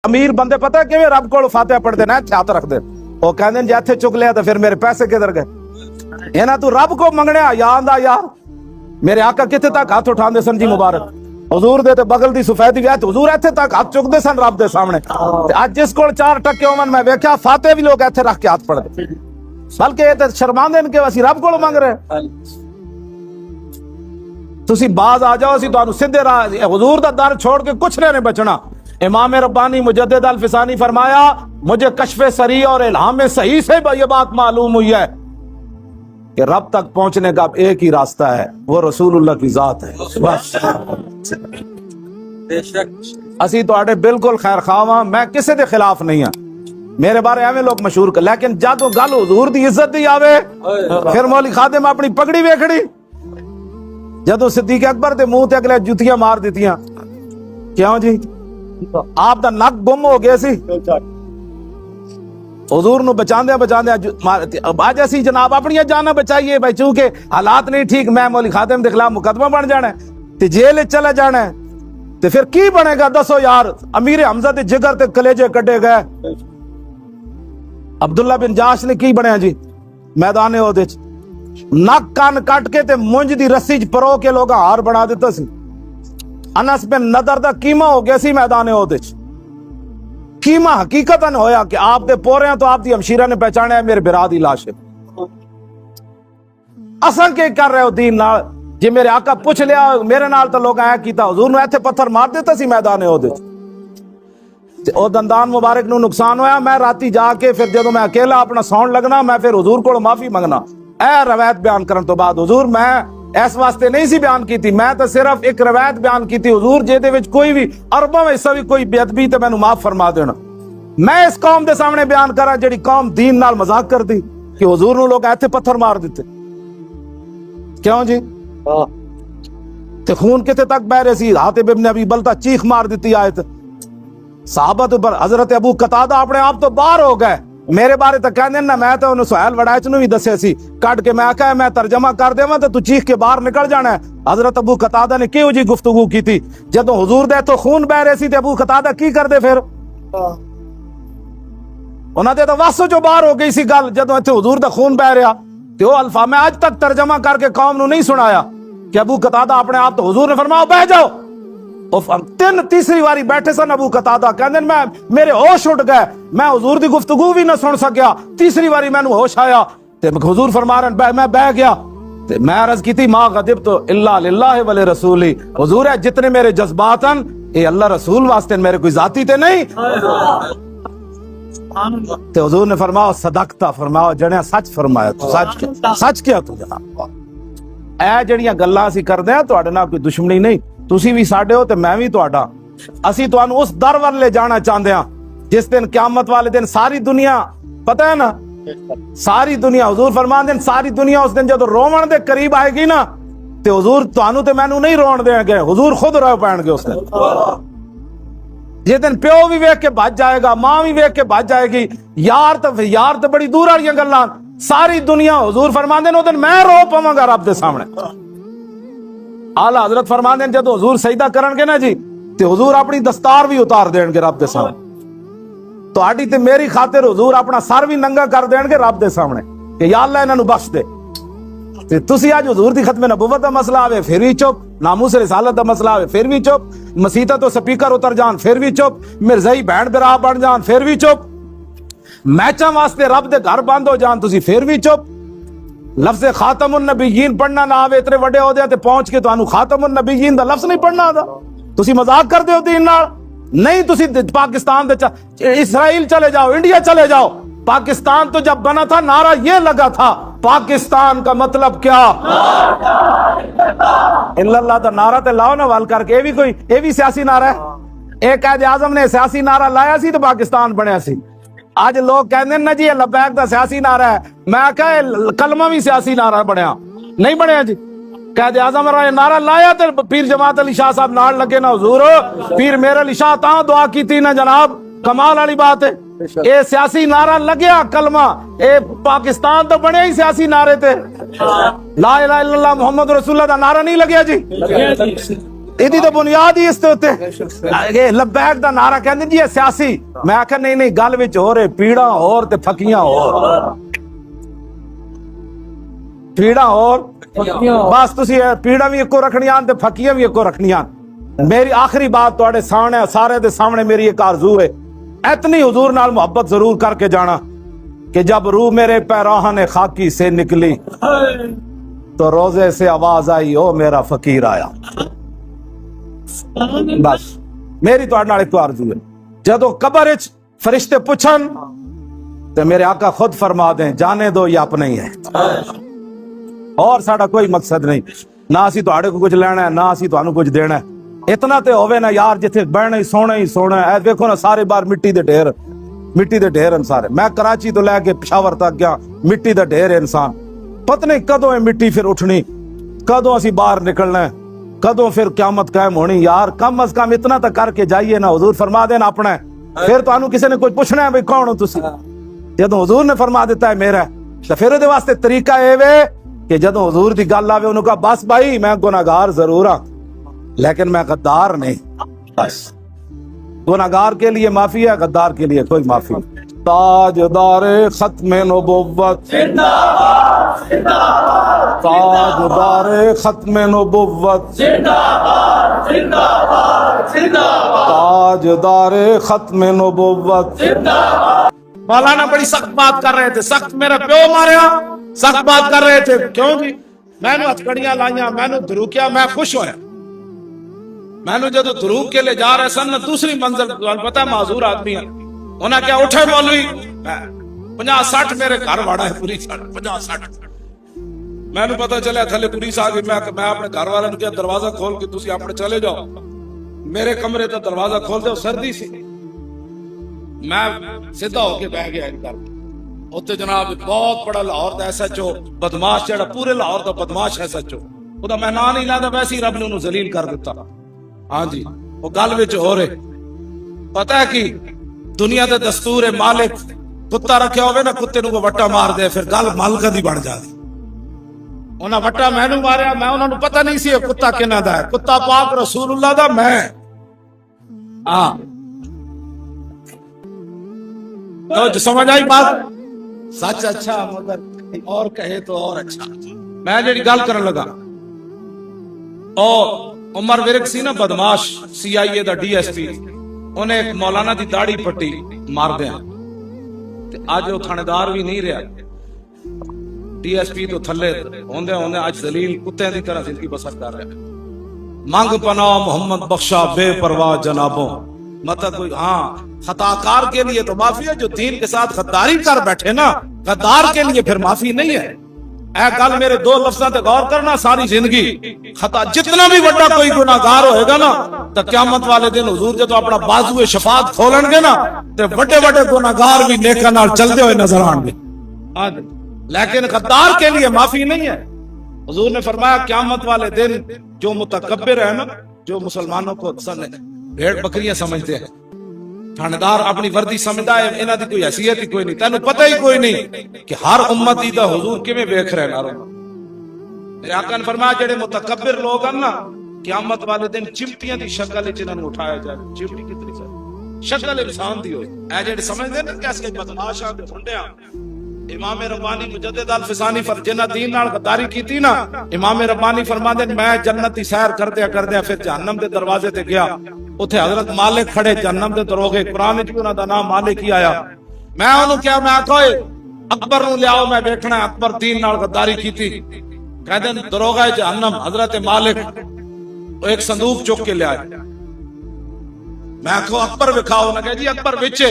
امیر بندے پتہ کہ رب کو فاتحہ پڑھ دینا ہے ہاتھ رکھ دے وہ کہندے جے اتھے چک لیا تو پھر میرے پیسے کدھر گئے یہ نا تو رب کو منگنے یا آندا یار میرے آقا کتے تک ہاتھ اٹھان دے سن جی مبارک حضور دے تے بغل دی سفیدی ویت حضور ایتھے تک ہاتھ چک دے سن رب دے سامنے اج جس کول 4 ٹکے ہومن میں ویکھیا فاتحہ بھی لوگ ایتھے رکھ کے ہاتھ پڑھ دے بلکہ یہ تے شرماندے نے کہ اسی رب کو منگ رہے تسی باز آ جاؤ اسی تانوں سیدھے راہ حضور دا در چھوڑ کے کچھ نہیں بچنا امام ربانی مجدد الفسانی فرمایا مجھے کشف سری اور الہام صحیح سے یہ بات معلوم ہوئی ہے کہ رب تک پہنچنے کا ایک ہی راستہ ہے وہ رسول اللہ کی ذات ہے بس اسی تو بالکل خیر خواہ میں کسی دے خلاف نہیں ہاں میرے بارے ایویں لوگ مشہور کر لیکن جدو گل حضور دی عزت دی آوے پھر مولی خادم اپنی پگڑی ویکھڑی جدو صدیق اکبر دے منہ تے اگلے جتیاں مار دیتیاں کیوں جی آپ دا نک گم ہو گیا سی حضور نو بچاندے آج اسی جناب اپنی جانا بچائیے بھائی چونکہ حالات نہیں ٹھیک میں مولی خادم دے خلاف مقدمہ بن جانا ہے تے جیل چلے جانا ہے تے پھر کی بنے گا دسو یار امیر حمزہ دے جگر تے کلیجے کٹے گئے عبداللہ بن جاش نے کی بنیا جی میدان عہدے نک کان کٹ کے تے مونج دی رسی چ پرو کے لوگا ہار بنا دیتا سی انس بن نضر دا کیما ہو گیا سی میدان عہدے کیما حقیقتاً ہویا کہ آپ دے پورے ہیں تو آپ دی ہمشیرہ نے پہچانے ہے میرے برا دی لاش ہے اساں کے کر رہے ہو دین نال جی میرے آقا پوچھ لیا میرے نال تو لوگ آیا کیتا حضور نے ایتھے پتھر مار دیتا سی میدان عہدے او دندان مبارک نو نقصان ہویا میں راتی جا کے پھر جدو میں اکیلا اپنا ساؤنڈ لگنا میں پھر حضور کو معافی منگنا اے روایت بیان کرن تو بعد حضور میں اس واسطے نہیں سی بیان کی تھی میں تو صرف ایک روایت بیان کی تھی حضور جے دے وچ کوئی بھی عربوں میں حصہ بھی کوئی بے ادبی تے مینوں معاف فرما دینا میں اس قوم دے سامنے بیان کرا جڑی قوم دین نال مذاق کر دی کہ حضور نو لوگ ایتھے پتھر مار دیتے کیوں جی تے خون کتے تک بہ رہے سی حاتب ابن ابی بلتہ چیخ مار دیتی آیت صحابہ تو حضرت ابو قتادہ اپنے آپ تو باہر ہو گئے میرے بارے تو کہنے نا میں تو انہوں سہیل وڑائچ نو بھی دسے سی کٹ کے میں آکھا ہے میں ترجمہ کر دے تو تو چیخ کے باہر نکل جانا ہے حضرت ابو قتادہ نے کیوں جی گفتگو کی تھی جدو حضور دے تو خون بہ رہے سی تے ابو قتادہ کی کر دے پھر انہاں دے تو واسو جو باہر ہو گئی سی گل جدو ایتھے حضور دا خون بہ رہا تے او الفاظ میں آج تک ترجمہ کر کے قوم نو نہیں سنایا کہ ابو قتادہ اپنے آپ تو حضور نے فرمایا بہ جاؤ تیسری واری بیٹھے سن ابو قتادہ کہندے میں میرے ہوش اٹھ گئے میں حضور دی گفتگو بھی نہ سن سکیا تیسری واری مینوں ہوش آیا تے حضور فرما رہے میں بہ گیا تے میں عرض کی تھی ما غضبت الا للہ ولرسول حضور ہے جتنے میرے جذبات ہیں اے اللہ رسول واسطے میرے کوئی ذاتی تے نہیں تے حضور نے فرمایا صدقتا فرمایا جڑے سچ فرمایا تو سچ کیا تو جناب اے جڑیاں گلاں اسی کردے ہیں تواڈے نال کوئی دشمنی نہیں تسی بھی ساڈے ہو تے میں بھی تہاڈا اسی تانوں اس در ول لے جانا چاہندے ہاں جس دن قیامت والے دن ساری دنیا پتہ ہے نا ساری دنیا حضور فرماندے ہیں ساری دنیا اس دن جدو روون دے قریب آئے گی نا تے حضور تانوں تے مینوں نہیں رون دیں گے حضور خود رو پین گے اس دن جس دن پیو بھی ویکھ کے بھج جائے گا ماں بھی ویکھ کے بھج جائے گی یار تے بڑی دور والیاں گلاں ساری دنیا حضور فرماندے ہیں اس دن میں رو پواں گا رب دے سامنے اعلی حضرت فرماندے ہیں جدو حضور سجدہ کرن گے نا جی تے حضور اپنی دستار بھی اتار دین گے رب دے سامنے تہاڈی تے میری خاطر حضور اپنا سر بھی ننگا کر دین گے رب دے سامنے کہ یا اللہ انہاں نو بخش دے تے تسی اج حضور دی ختم نبوت دا مسئلہ آوے پھر بھی چپ ناموس رسالت دا مسئلہ آوے پھر بھی چپ مسیتہ تو سپیکر اتر جان پھر بھی چپ مرزائی بہن برا بن جان پھر بھی چپ میچاں واسطے رب دے گھر بند ہو جان تسی پھر بھی چپ لفظ خاتم النبیین پڑھنا نہ آوے اتنے وڈے ہو دے تے پہنچ کے تانوں خاتم النبیین دا لفظ نہیں پڑھنا آدا تسی مذاق کر دے ہو دین نال نہیں تسی پاکستان دے اسرائیل چلے جاؤ انڈیا چلے جاؤ پاکستان تو جب بنا تھا نعرہ یہ لگا تھا پاکستان کا مطلب کیا الا اللہ دا نعرہ تے لاؤ نا وال کر کے یہ بھی سیاسی نعرہ ہے ایک قائد اعظم نے سیاسی نعرہ لایا سی تو پاکستان بنیا سی آج لوگ کہندے نا جی لبیک دا سیاسی نعرہ ہے میں کہا کلمہ بھی سیاسی نعرہ بنیا نہیں بنیا جی قائد اعظم نے نعرہ لایا تے پیر جماعت علی شاہ صاحب نال لگے نا حضور پیر میرے علی شاہ تاں دعا کیتی نا جناب کمال والی بات ہے اے سیاسی نعرہ لگیا کلمہ اے پاکستان تو بنے ہی سیاسی نعرے تے لا الہ الا اللہ محمد رسول اللہ دا نعرہ نہیں لگیا جی ਇਹਦੀ ਤਾਂ ਬੁਨਿਆਦ ਹੀ ਇਸ ਦੇ ਉੱਤੇ ਇਹ ਲਬੈਕ ਦਾ ਨਾਰਾ ਕਹਿੰਦੇ ਜੀ ਇਹ ਸਿਆਸੀ। ਮੈਂ ਆਖਿਆ ਨਹੀਂ ਨਹੀਂ, ਗੱਲ ਵਿੱਚ ਹੋਰ ਹੈ, ਪੀੜਾ ਹੋਰ ਤੇ ਫਕੀਆਂ ਹੋਰ, ਪੀੜਾ ਹੋਰ ਬਸ। ਤੁਸੀਂ ਪੀੜਾ ਵੀ ਇੱਕੋ ਰੱਖਣੀਆਂ ਤੇ ਫਕੀਆਂ ਵੀ ਇੱਕੋ ਰੱਖਣੀਆਂ। میری آخری بات تواڈے سامنے سارے دے سامنے میری ایک آرزو ہے، اتنی حضور نال محبت ضرور کر کے جانا کہ جب روح میرے پیراہن خاکی سے نکلی تو روزے سے آواز آئی او میرا فقیر آیا۔ بس میری تواڈے نال ایک آرزو ہے، جدو قبر وچ فرشتے پوچھن تو میرے آقا خود فرما دیں جانے دو یہ اپنا ہی ہے، اور ساڈا کوئی مقصد نہیں، نہ اسی تواڈے کو کچھ لینا ہے نہ اسی تانوں کچھ دینا ہے۔ اتنا تے ہوے نا یار جتھے بہنا ہی سونا ہے۔ دیکھو نا سارے بار مٹی دے ڈھیر ہیں سارے۔ میں کراچی تو لے کے پشاور تک گیا، مٹی دا ڈھیر ہے انسان۔ پتہ نہیں کدوں ہے مٹی پھر اٹھنی، کدوں اسی باہر نکلنا ہے، کدوں پھر قیامت قائم ہونی۔ یار کم از کم اتنا تک کر کے جائیے نا، حضور فرما دینا اپنا ہے، پھر تانوں کسی نے کوئی پوچھنا ہے بھئی کون ہو تسی؟ جدوں حضور نے فرما دیتا ہے میرا تو پھر دے واسطے طریقہ اے وے کہ جدوں حضور دی گل آوے انہوں کہا بس بھائی میں گناہگار ضرور ہاں لیکن میں غدار نہیں۔ بس گناہگار کے لیے معافی ہے، غدار کے لیے کوئی معافی نہیں۔ تاجدار ختم نبوت، تاجدار ختم نبوت، تاجدار ختم نبوت۔ مولانا بڑی سخت بات کر رہے تھے، سخت میرا پیو ماریا، سخت بات کر رہے تھے۔ کیوں جی؟ میں نے ہتھکڑیاں لائیاں، میں نے دھروکیا، میں خوش ہویا۔ میں نے جدو دھروک کے لے جا رہے سن دوسری منزل پتا معذور آدمی ہے، انہاں کیا اٹھے مولوی 50-60 میرے گھر واڑا ہے، پوری 50-60۔ میں نے پتا چلیا تھلے پولیس آ گئی۔ میں اپنے گھر والوں نے کیا دروازہ کھول کے تسی اپنے چلے جاؤ، میرے کمرے کا دروازہ کھول دے، سردی سی۔ میں سیدھا ہو کے بہ گیا گھر۔ اتنے جناب بہت بڑا Lahore the S H O بدماش، جڑا پورے لاہور دا بدماش ایس ایچ او، وہ میں نام نہیں لینا، ویسے ہی رب نے انہوں ذلیل کر دیتا۔ ہاں جی وہ گل وچ ہو رہے پتہ ہے کہ دنیا دے دستور ہے، مالک کتا رکھیا ہوئے نا، کتے نو وٹا مار دے، پھر گل مالکہ دی بن جاتی۔ انہاں وٹا میں نو ماریا، میں انہاں نو پتہ نہیں سی کتا کنا دا ہے، کتا پاک رسول اللہ دا میں۔ ہاں تو سمجھ آئی بات؟ سچ اچھا مگر اور کہے تو اور اچھا۔ میں جڑی گل کرن لگا، اور عمر ورک سی نا بدماش، سی آئی اے دا ڈی ایس پی، انہیں ایک مولانا دی داڑھی پٹی مار دیا، آج وہ تھاندار بھی نہیں رہا، ڈی ایس پی تو تھلے ہوندے ہوندے آج ذلیل کتے دی طرح زندگی بسر کر رہے۔ مانگ پناہ محمد بخشا بے پرواہ جنابوں، مطلب کوئی ہاں خطاکار کے لیے تو معافی ہے، جو دین کے ساتھ غداری کر بیٹھے نا، غدار کے لیے پھر معافی نہیں ہے۔ اے گل میرے دو لفظاں تے غور کرنا، ساری زندگی خطا جتنا بھی بڑا کوئی گناہگار ہوئے گا نا تو قیامت والے دن حضور جے تو اپنا بازو شفاعت کھولن گے نا تے بڑے بڑے گناہگار بھی نیکاں نال چلدے ہوئے نظر آن گے، لیکن غدار کے لیے معافی نہیں ہے۔ حضور نے فرمایا قیامت والے دن جو متکبر ہے نا، جو مسلمانوں کو بھیڑ بکریاں سمجھتے ہیں، تھاندار اپنی وردی سمجھدا ہے، انہاں دی کوئی حیثیت ہی کوئی نہیں، تینوں پتہ ہی کوئی نہیں کہ ہر امتی دا حضور کیویں ویکھ رہے نارو۔ میرے آقا نے فرمایا جڑے متکبر لوگ ہیں نا، قیامت والے دن چمٹیاں دی شکل وچ انہاں نوں اٹھایا جائے۔ چمٹی کتنی شکل انسان دی ہوئے، اے جڑے سمجھدے نا کہ اس کے بدماشاں تے پھنڈیاں۔ امام ربانی مجدد الفسانی جنہ دین نال غداری کیتی نا، امام ربانی فرماندے میں جنت دی سیر کردیا پھر جہنم دے دروازے تے گیا، اتھے حضرت مالک کھڑے جہنم دے دروغے، قرآن وچ انہاں دا نام مالک ہی آیا۔ میں انہوں کیا میں آکھا اکبر نو لیاؤ، میں دیکھنا ہے اکبر دین نال غداری کیتی۔ کہندے دروغہ جہنم حضرت مالک ایک صندوق چک کے لے آئے۔ میں آکھا اکبر وکھاؤ، نہ کہ جی اکبر وچ،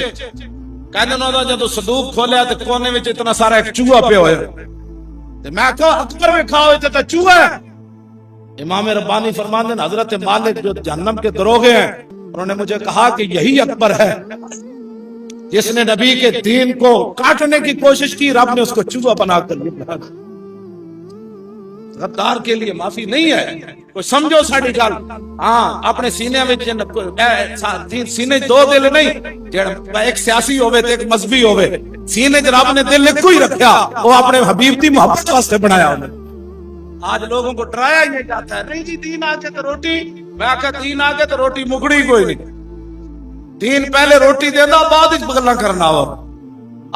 کہندے انہوں دا جدوں صندوق کھولیا تے کونے وچ اتنا سارا ایک چوہا پیا ہویا، تے میں آکھا اکبر وکھاؤ تے تے چوہا ہے۔ امام ربانی فرماندے ہیں حضرت مالک جو جہنم کے دروغے ہیں، انہوں نے مجھے کہا کہ یہی اکبر ہے جس نے نبی کے دین کو کاٹنے کی کوشش کی، رب نے اس کو چوہا بنا کر دیا۔ غدار کے لیے معافی نہیں ہے۔ کوئی سمجھو ساڈی گل، ہاں اپنے سینے وچ سینے دو دل نہیں، جڑا ایک سیاسی ہوے تے ایک مذہبی ہوے، سینے وچ رب نے دل ایک ہی رکھیا، وہ اپنے حبیب دی محبت واسطے بنایا انہیں۔ آج لوگوں کو ڈرایا یہ جاتا ہے، نہیں جی دین آ کے تو روٹی میں آخیا دین آ گیا تو روٹی مکڑی کوئی نہیں. دین پہلے روٹی دینا بعد وچ گلاں کرنا وا.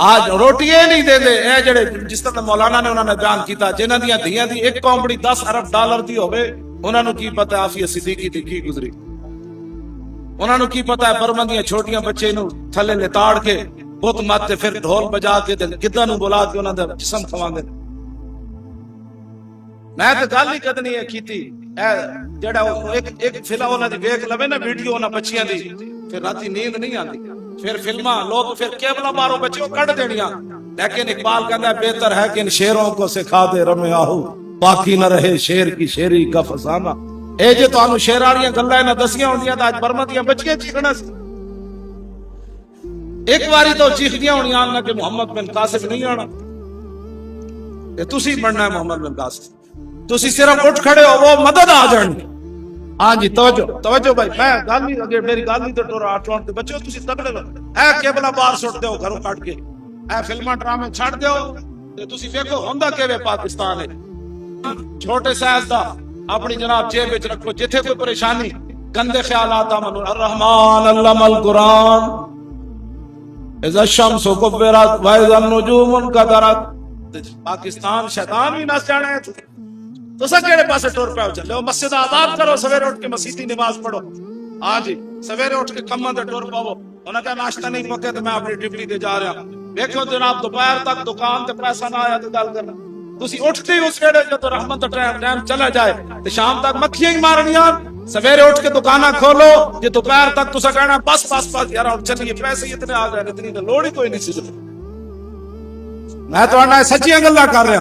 آج روٹی یہ نہیں دے دے اے جڑے جس طرح مولانا نے انہوں نے بیان کیتا جنہاں دیاں دھیاں دی ایک کمپنی 10 ارب ڈالر دی ہوے انہاں نو کی پتہ آفیہ صدیقی دی کی گزری. انہاں نو کی پتہ ہے برمن دیاں چھوٹیاں بچے نو تھلے لتاڑ کے بت مت تے پھر ڈھول بجا کے تے گدھاں نو بلا کے انہاں دا جسم کھواندے. میں تے گل ہی کدنی ہے کیتی اے جڑا ایک فلم انہاں دی ویکھ لوے نا ویڈیو انہاں بچیاں دی پھر راتی نیند نہیں آندی. پھر فلماں لوگ پھر کیبلا مارو بچے کو کٹ دینیاں. لیکن اقبال کہتا ہے بہتر ہے کہ ان شیروں کو سکھا دے رمے آہو باقی نہ رہے شیر کی شیری کا فسانہ. اے جے تانوں شیر والیاں گلاں نہ دسیاں ہوندیاں تے اج برما دیاں بچیاں چیخنا سی. ایک باری تو چیخدیاں ہونیاں نہ کہ محمد بن قاسم نہیں آنا. تے تسی بننا ہے محمد بن قاسم. تسی صرف اٹھ کھڑے ہو وہ مدد آ جانی. ہاں جی توجہ بھائی میں گل نہیں اگے میری گل نہیں تے ٹورا ٹون تے بچو تسی تگڑے لو. اے کیبلا بار سٹ دیو گھروں کٹ کے اے فلماں ڈرامے چھڈ دیو تے تسی ویکھو ہوندا کیویں پاکستان ہے. چھوٹے سائز دا اپنی جناب جیب وچ رکھو جتھے کوئی پریشانی گندے خیالات امن الرحمن علم القرآن اذا الشمس كبرت واذا النجوم انكدرت. پاکستان شیطان بھی نس جانا ہے. تو سر کہڑے پاسے ٹور پہ چلے ہو مسجد آداب کرو سویرے اٹھ کے مسیحی نماز پڑھو. ہاں جی سویرے اٹھ کے کماں تے ٹور پاو. انہاں کہا ناشتہ نہیں پکے تو میں اپنی ڈیوٹی تے جا رہا. دیکھو جناب دوپہر تک دکان تے پیسہ نہ آیا تو گل کرنا. تسی اٹھتے ہی اس ویلے جدوں رحمت دا ٹائم چلا جائے تے شام تک مکھیاں ہی مارنیاں. سویرے اٹھ کے دکاناں کھولو جے دوپہر تک تسا کہنا بس یار اٹھ چلیے پیسے اتنے آ گئے اتنی تے لوڑ ہی کوئی نہیں سی. میں تہاڈے نال سچیاں گلاں کر رہا.